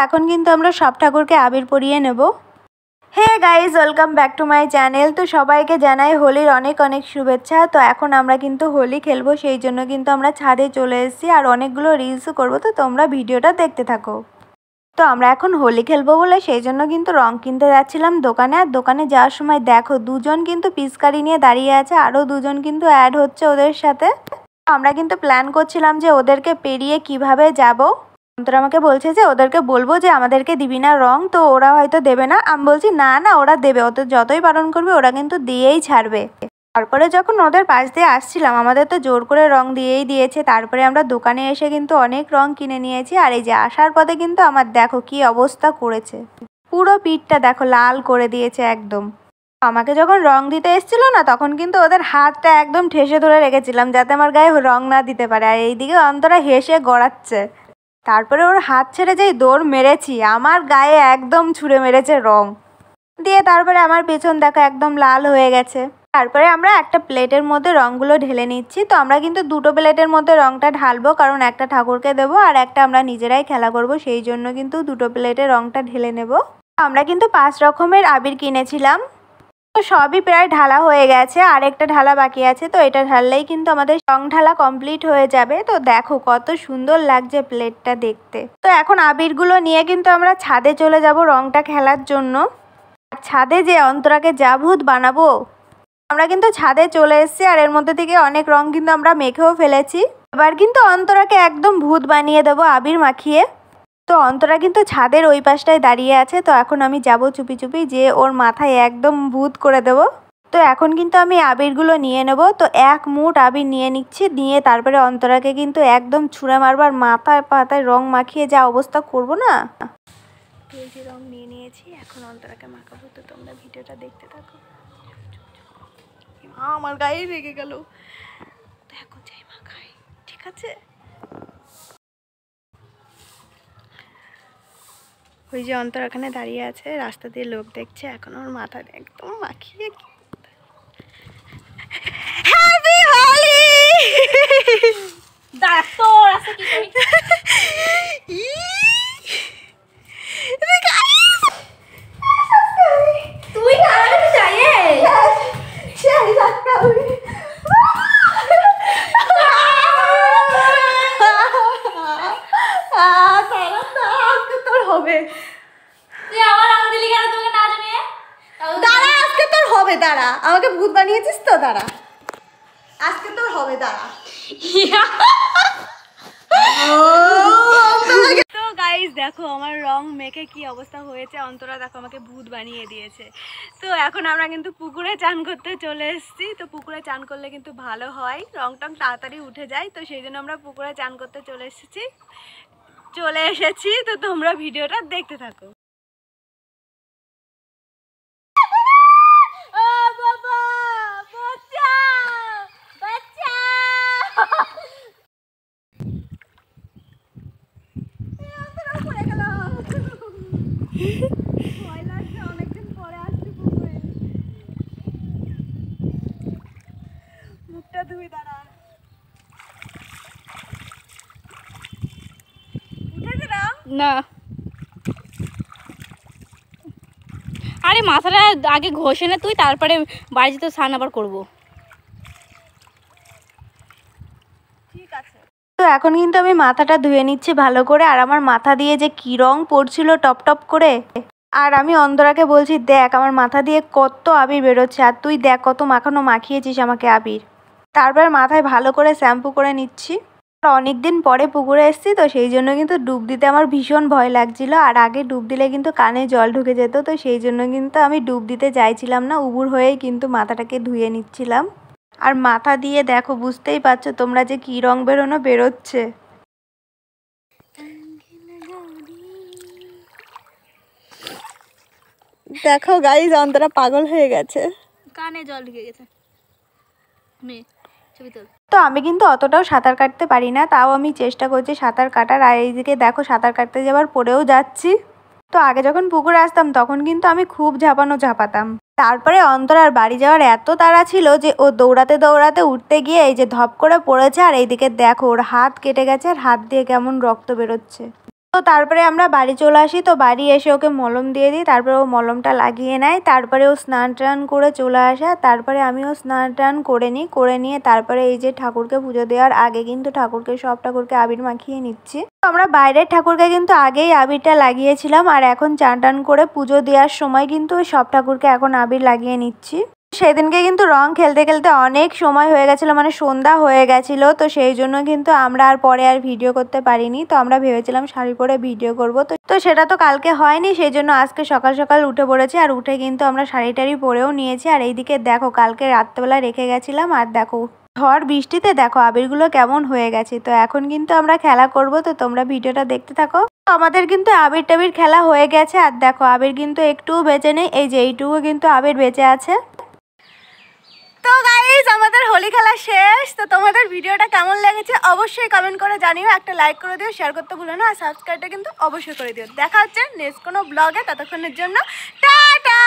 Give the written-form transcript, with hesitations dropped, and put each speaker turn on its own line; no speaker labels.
এখন কিন্তু আমরা সব ঠাকুরকে আবির পরিয়ে নেব। Hey guys, welcome back to my channel. তো সবাইকে জানাই হোলির অনেক অনেক শুভেচ্ছা। তো এখন আমরা কিন্তু হোলি খেলবো, সেই জন্য কিন্তু আমরা ছাদে চলে এসেছি আর অনেকগুলো রিলসও করবো। তো তোমরা ভিডিওটা দেখতে থাকো। তো আমরা এখন হোলি খেলবো বলে সেই জন্য কিন্তু রং কিনতে যাচ্ছিলাম দোকানে। আর দোকানে যাওয়ার সময় দেখো দুজন কিন্তু পিচকারি নিয়ে দাঁড়িয়ে আছে, আরও দুজন কিন্তু অ্যাড হচ্ছে ওদের সাথে। আমরা কিন্তু প্ল্যান করছিলাম যে ওদেরকে পেরিয়ে কিভাবে যাব। অন্তরা আমাকে বলছে যে ওদেরকে বলবো যে আমাদেরকে দিবি না রং, তো ওরা হয়তো দেবে না। আমি বলছি না না, ওরা দেবে, ওদের যতই বারণ করবে ওরা কিন্তু দিয়েই ছাড়বে। তারপরে যখন ওদের পাশ দিয়ে আসছিলাম আমাদের তো জোর করে রং দিয়েই দিয়েছে। তারপরে আমরা দোকানে এসে কিন্তু অনেক রং কিনে নিয়েছি। আর এই যে আসার পথে কিন্তু আমার দেখো কি অবস্থা করেছে, পুরো পিঠটা দেখো লাল করে দিয়েছে একদম। আমাকে যখন রং দিতে এসেছিল না তখন কিন্তু ওদের হাতটা একদম ঠেসে ধরে রেখেছিলাম যাতে আমার গায়ে রং না দিতে পারে। আর এইদিকে অন্তরা হেসে গড়াচ্ছে। তারপরে ওর হাত ছেড়ে যেই দৌড় মেরেছি আমার গায়ে একদম ছুঁড়ে মেরেছে রং দিয়ে। তারপরে আমার পেছন দেখো একদম লাল হয়ে গেছে। তারপরে আমরা একটা প্লেটের মধ্যে রঙগুলো ঢেলে নিচ্ছি। তো আমরা কিন্তু দুটো প্লেটের মধ্যে রঙটা ঢালবো, কারণ একটা ঠাকুরকে দেবো আর একটা আমরা নিজেরাই খেলা করব, সেই জন্য কিন্তু দুটো প্লেটে রঙটা ঢেলে নেব। আমরা কিন্তু 5 রকমের আবির কিনেছিলাম। তো সবই প্রায় ঢালা হয়ে গেছে, আর একটা ঢালা বাকি আছে। তো এটা ঢাললেই কিন্তু আমাদের রং ঢালা কমপ্লিট হয়ে যাবে। তো দেখো কত সুন্দর লাগছে প্লেটটা দেখতে। তো এখন আবিরগুলো নিয়ে কিন্তু আমরা ছাদে চলে যাব রংটা খেলার জন্য। আর ছাদে যে অন্তরাকে যা ভূত বানাবো। আমরা কিন্তু ছাদে চলে এসেছি আর এর মধ্যে থেকে অনেক রং কিন্তু আমরা মেখেও ফেলেছি। এবার কিন্তু অন্তরাকে একদম ভূত বানিয়ে দেবো আবির মাখিয়ে। তো অন্তরা কিন্তু ছাদের ওই পাশটায় দাঁড়িয়ে আছে। তো এখন আমি যাব চুপি চুপি যে ওর মাথায় একদম ভূত করে দেব। তো এখন কিন্তু আমি আবিরগুলো নিয়ে নেব। তো এক মুঠ আবির নিয়ে নিচ্ছি, নিয়ে তারপরে অন্তরাকে কিন্তু একদম ছুঁড়ে মারবার, মাথায় পাতায় রং মাখিয়ে যা অবস্থা করব না। এই যে রং নিয়ে নিয়েছি, এখন অন্তরাকে মাখাবো। তো তোমরা ভিডিওটা দেখতে থাকো। আমার গায়ে লেগে গেল, দেখো যাই মাখাই, ঠিক আছে? ওই যে অন্তর ওখানে দাঁড়িয়ে আছে, রাস্তা দিয়ে লোক দেখছে। এখন ওর মাথা একদম মাখিয়ে হ্যাপি হোলি। দাঁড়া, আমাকে ভূত বানিয়েছিস তো, দাঁড়া আজকে তোর হবে, দাঁড়া। তো গাইস দেখো আমার রং মেখে কি অবস্থা হয়েছে। অন্তরা দেখো আমাকে ভূত বানিয়ে দিয়েছে। তো এখন আমরা কিন্তু পুকুরে চান করতে চলে এসেছি। তো পুকুরে চান করলে কিন্তু ভালো হয়, রং টং তাড়াতাড়ি উঠে যায়। তো সেই জন্য আমরা পুকুরে চান করতে চলে এসেছি। তো তোমরা ভিডিওটা দেখতে থাকো। ভয় লাগছে, অনেকদিন পরে আসছি পুকুরে। মুখটা ধুই, দাঁড়া। উঠেছে না?
আরে মাথাটা আগে ঘষে না তুই, তারপরে বাড়ি যেতে স্নান আবার করবো।
ঠিক আছে। তো এখন কিন্তু আমি মাথাটা ধুয়ে নিচ্ছি ভালো করে। আর আমার মাথা দিয়ে যে কি রং পড়ছিল টপ টপ করে। আর আমি অন্তরাকে বলছি দেখ আমার মাথা দিয়ে কত আবির বেরোচ্ছে, আর তুই দেখ কত মাখিয়েছিস আমাকে আবির। তারপর মাথায় ভালো করে শ্যাম্পু করে নিচ্ছি। অনেকদিন পরে পুকুরে এসেছি, তো সেই জন্য কিন্তু ডুব দিতে আমার ভীষণ ভয় লাগছিল। আর আগে ডুব দিলে কিন্তু কানে জল ঢুকে যেত, তো সেই জন্য কিন্তু আমি ডুব দিতে চাইছিলাম না। উবুর হয়েই কিন্তু মাথাটাকে ধুয়ে নিচ্ছিলাম। আর মাথা দিয়ে দেখো বুঝতেই পারছো তোমরা যে কি রং বেরোচ্ছে। দেখো গাইস অন্তরা পাগল হয়ে গেছে,
কানে জল ঢুকে গেছে।
তো আমি কিন্তু অতটাও সাঁতার কাটতে পারি না, তাও আমি চেষ্টা করছি সাঁতার কাটার। আর এইদিকে দেখো সাঁতার কাটতে যাবার পরেও যাচ্ছি। তো আগে যখন পুকুরে আসতাম তখন কিন্তু আমি খুব ঝাঁপাতাম। তারপরে অন্তরার বাড়ি যাওয়ার এত তাড়া ছিল যে ও দৌড়াতে দৌড়াতে উঠতে গিয়ে এই যে ধপ করে পড়েছে। আর এইদিকে দেখো ওর হাত কেটে গেছে, আর হাত দিয়ে কেমন রক্ত বেরোচ্ছে। তো তারপরে আমরা বাড়ি চলে আসি। তো বাড়ি এসে ওকে মলম দিয়ে দিই, তারপরে ও মলমটা লাগিয়ে নেয়। তারপরে ও স্নান টান করে চলে আসে। তারপরে আমিও স্নান টান করে নিই, করে নিয়ে তারপরে এই যে ঠাকুরকে পুজো দেওয়ার আগে কিন্তু সব ঠাকুরকে আবির মাখিয়ে নিচ্ছি। তো আমরা বাইরের ঠাকুরকে কিন্তু আগেই আবিরটা লাগিয়েছিলাম, আর এখন চান টান করে পুজো দেওয়ার সময় কিন্তু সব ঠাকুরকে এখন আবির লাগিয়ে নিচ্ছি। সেদিনকে কিন্তু রং খেলতে খেলতে অনেক সময় হয়ে গেছিলো, মানে সন্ধ্যা হয়ে গেছিলো। তো সেই জন্য কিন্তু আমরা পরে আর ভিডিও করতে পারিনি। তো আমরা ভেবেছিলাম শাড়ি পরে ভিডিও করব, তো সেটা তো কালকে হয়নি। সেই জন্য আজকে সকাল সকাল উঠে পড়েছি, আর উঠে কিন্তু আমরা শাড়ি টাড়ি পরেও নিয়েছি। আর এইদিকে দেখো কালকে রাত্রেবেলা রেখে গেছিলাম, আর দেখো ঝড় বৃষ্টিতে দেখো আবিরগুলো কেমন হয়ে গেছে। তো এখন কিন্তু আমরা খেলা করব, তো তোমরা ভিডিওটা দেখতে থাকো। আমাদের কিন্তু আবির টাবির খেলা হয়ে গেছে, আর দেখো আবির কিন্তু একটুও বেঁচে নেই, এই যে এইটুকু কিন্তু আবির বেঁচে আছে। তো গাইস আমাদের হোলি খেলা শেষ। তো তোমাদের ভিডিওটা কেমন লেগেছে অবশ্যই কমেন্ট করে জানিও, একটা লাইক করে দিও, শেয়ার করতে ভুলো না, আর সাবস্ক্রাইবটা কিন্তু অবশ্যই করে দিও। দেখা হচ্ছে নেক্সট কোনো ব্লগে, ততক্ষণের জন্য টাটা।